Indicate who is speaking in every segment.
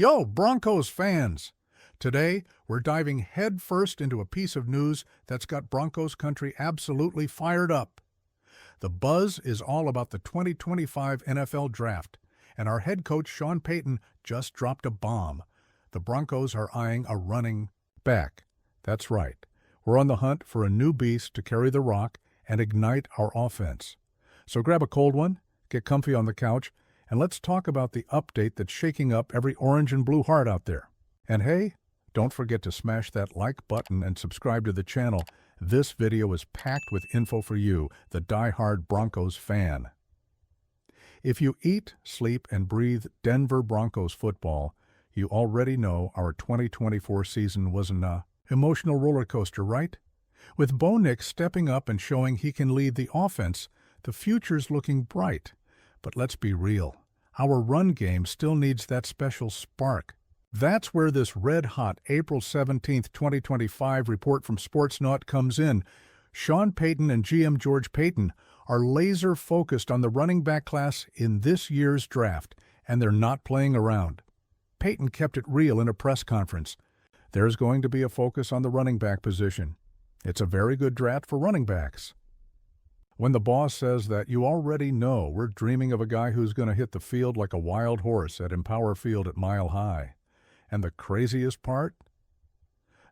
Speaker 1: Yo, Broncos fans! Today, we're diving headfirst into a piece of news that's got Broncos country absolutely fired up. The buzz is all about the 2025 NFL Draft, and our head coach Sean Payton just dropped a bomb. The Broncos are eyeing a running back. That's right. We're on the hunt for a new beast to carry the rock and ignite our offense. So grab a cold one, get comfy on the couch, and let's talk about the update that's shaking up every orange and blue heart out there. And hey, don't forget to smash that like button and subscribe to the channel. This video is packed with info for you, the die-hard Broncos fan. If you eat, sleep, and breathe Denver Broncos football, you already know our 2024 season was an emotional roller coaster, right? With Bo Nix stepping up and showing he can lead the offense, the future's looking bright. But let's be real, our run game still needs that special spark. That's where this red-hot April 17, 2025 report from Sportsnaut comes in. Sean Payton and GM George Paton are laser-focused on the running back class in this year's draft, and they're not playing around. Payton kept it real in a press conference. There's going to be a focus on the running back position. It's a very good draft for running backs. When the boss says that, you already know we're dreaming of a guy who's going to hit the field like a wild horse at Empower Field at Mile High. And the craziest part?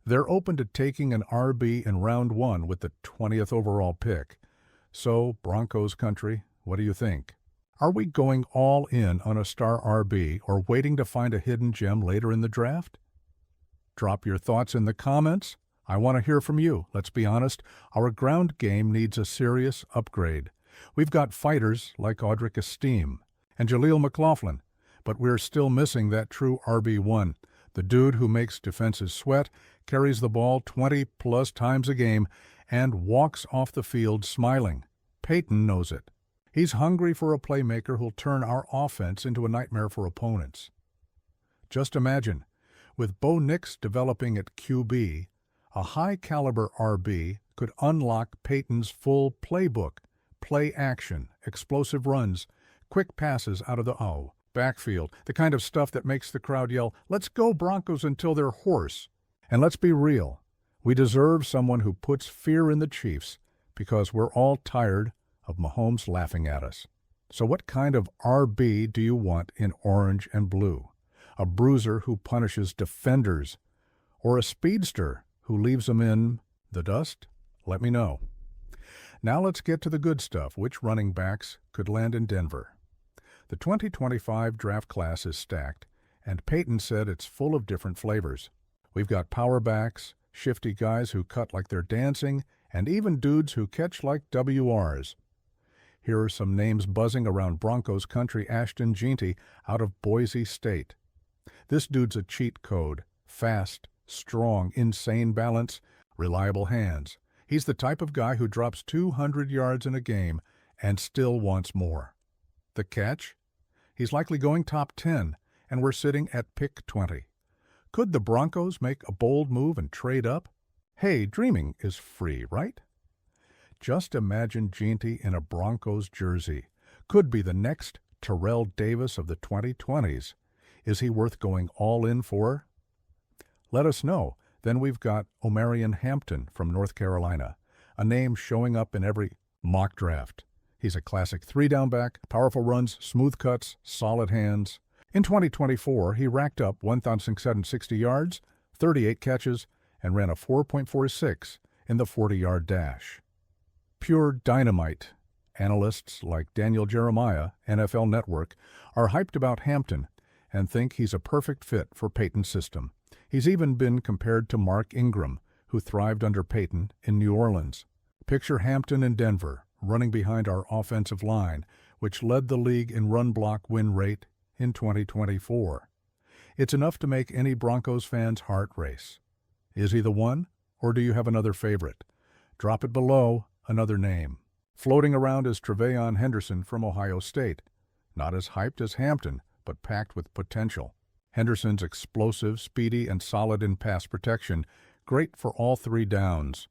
Speaker 1: They're open to taking an RB in round 1 with the 20th overall pick. So, Broncos country, what do you think? Are we going all in on a star RB or waiting to find a hidden gem later in the draft? Drop your thoughts in the comments. I want to hear from you. Let's be honest, our ground game needs a serious upgrade. We've got fighters like Audric Esteem and Jaleel McLaughlin, but we're still missing that true RB1, the dude who makes defenses sweat, carries the ball 20-plus times a game, and walks off the field smiling. Payton knows it. He's hungry for a playmaker who'll turn our offense into a nightmare for opponents. Just imagine, with Bo Nix developing at QB, a high-caliber RB could unlock Payton's full playbook, play action, explosive runs, quick passes out of the backfield, the kind of stuff that makes the crowd yell, "Let's go Broncos," until they're hoarse. And let's be real, we deserve someone who puts fear in the Chiefs because we're all tired of Mahomes laughing at us. So what kind of RB do you want in orange and blue? A bruiser who punishes defenders, or a speedster who leaves them in the dust? Let me know. Now let's get to the good stuff. Which running backs could land in Denver? The 2025 draft class is stacked, and Payton said it's full of different flavors. We've got power backs, shifty guys who cut like they're dancing, and even dudes who catch like WRs. Here are some names buzzing around Broncos country. Ashton Jeanty out of Boise State. This dude's a cheat code. Fast, strong, insane balance, reliable hands. He's the type of guy who drops 200 yards in a game and still wants more. The catch? He's likely going top 10, and we're sitting at pick 20. Could the Broncos make a bold move and trade up? Hey, dreaming is free, right? Just imagine Jeanty in a Broncos jersey. Could be the next Terrell Davis of the 2020s. Is he worth going all in for? Let us know. Then we've got Omarion Hampton from North Carolina, a name showing up in every mock draft. He's a classic three-down back, powerful runs, smooth cuts, solid hands. In 2024, he racked up 1,660 yards, 38 catches, and ran a 4.46 in the 40-yard dash. Pure dynamite. Analysts like Daniel Jeremiah, NFL Network, are hyped about Hampton and think he's a perfect fit for Payton's system. He's even been compared to Mark Ingram, who thrived under Payton in New Orleans. Picture Hampton in Denver, running behind our offensive line, which led the league in run block win rate in 2024. It's enough to make any Broncos fan's heart race. Is he the one, or do you have another favorite? Drop it below. Another name. Floating around is Tre'Veyon Henderson from Ohio State. Not as hyped as Hampton, but packed with potential. Henderson's explosive, speedy, and solid in pass protection, great for all three downs.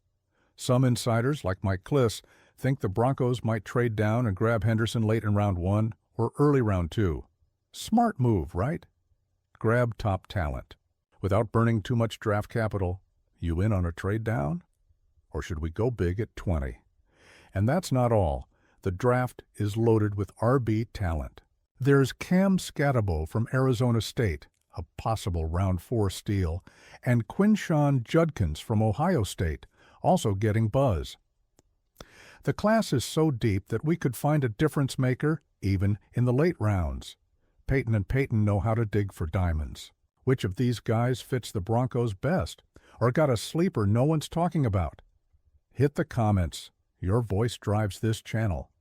Speaker 1: Some insiders, like Mike Kliss, think the Broncos might trade down and grab Henderson late in round 1 or early round 2. Smart move, right? grab top talent. Without burning too much draft capital, you in on a trade down? Or should we go big at 20? And that's not all. The draft is loaded with RB talent. There's Cam Scatabo from Arizona State, a possible round 4 steal, and Quinshawn Judkins from Ohio State, also getting buzz. The class is so deep that we could find a difference maker even in the late rounds. Payton and Paton know how to dig for diamonds. Which of these guys fits the Broncos best, or got a sleeper no one's talking about? Hit the comments. Your voice drives this channel.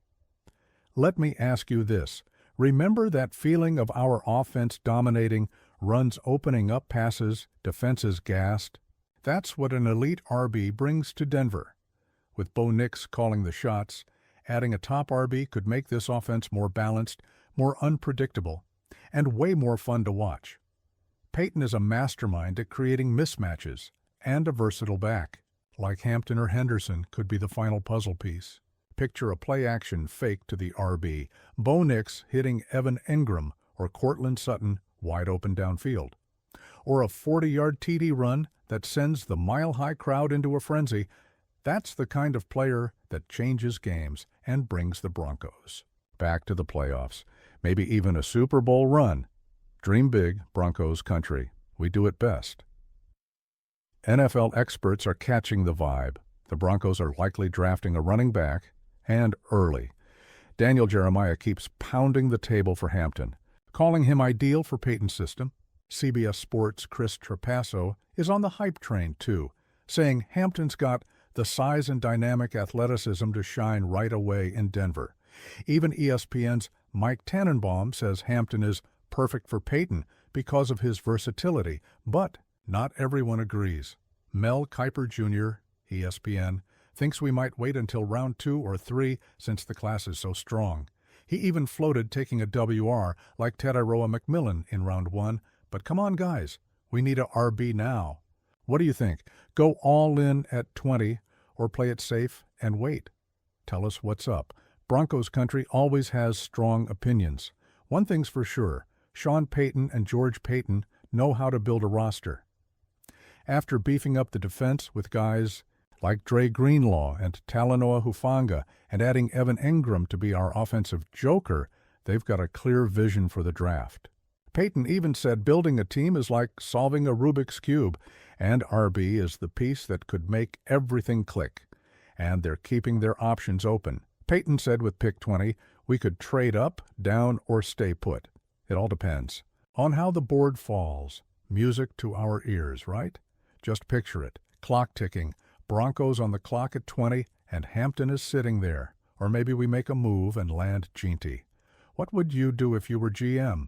Speaker 1: Let me ask you this. Remember that feeling of our offense dominating, runs opening up passes, defenses gassed? That's what an elite RB brings to Denver. With Bo Nix calling the shots, adding a top RB could make this offense more balanced, more unpredictable, and way more fun to watch. Payton is a mastermind at creating mismatches and a versatile back. Like Hampton or Henderson could be the final puzzle piece. Picture a play-action fake to the RB, Bo Nix hitting Evan Engram or Cortland Sutton wide open downfield. Or a 40-yard TD run that sends the mile-high crowd into a frenzy. That's the kind of player that changes games and brings the Broncos back to the playoffs, maybe even a Super Bowl run. Dream big, Broncos country. We do it best. NFL experts are catching the vibe. The Broncos are likely drafting a running back, and early. Daniel Jeremiah keeps pounding the table for Hampton, calling him ideal for Payton's system. CBS Sports' Chris Trapasso is on the hype train, too, saying Hampton's got the size and dynamic athleticism to shine right away in Denver. Even ESPN's Mike Tannenbaum says Hampton is perfect for Payton because of his versatility, but not everyone agrees. Mel Kiper Jr., ESPN, thinks we might wait until round 2 or 3 since the class is so strong. He even floated taking a WR like Tedairoa McMillan in round 1, but come on guys, we need a RB now. What do you think? Go all in at 20 or play it safe and wait? Tell us what's up. Broncos country always has strong opinions. One thing's for sure, Sean Payton and George Paton know how to build a roster. After beefing up the defense with guys like Dre Greenlaw and Talanoa Hufanga and adding Evan Engram to be our offensive joker, they've got a clear vision for the draft. Payton even said building a team is like solving a Rubik's Cube, and RB is the piece that could make everything click. And they're keeping their options open. Payton said with pick 20, we could trade up, down, or stay put. It all depends on how the board falls. Music to our ears, right? Just picture it. Clock ticking. Broncos on the clock at 20, and Hampton is sitting there. Or maybe we make a move and land Ginty. What would you do if you were GM?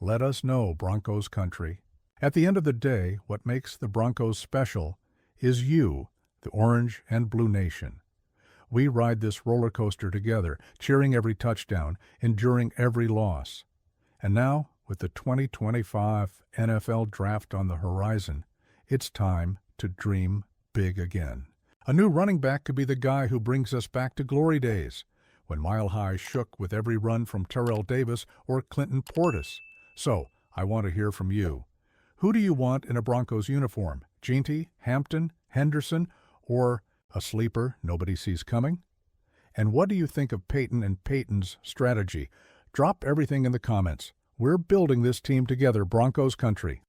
Speaker 1: Let us know, Broncos country. At the end of the day, what makes the Broncos special is you, the Orange and Blue Nation. We ride this roller coaster together, cheering every touchdown, enduring every loss. And now, with the 2025 NFL Draft on the horizon, it's time to dream big again. A new running back could be the guy who brings us back to glory days, when Mile High shook with every run from Terrell Davis or Clinton Portis. So, I want to hear from you. Who do you want in a Broncos uniform? Ginty, Hampton, Henderson, or a sleeper nobody sees coming? And what do you think of Payton and Payton's strategy? Drop everything in the comments. We're building this team together, Broncos country.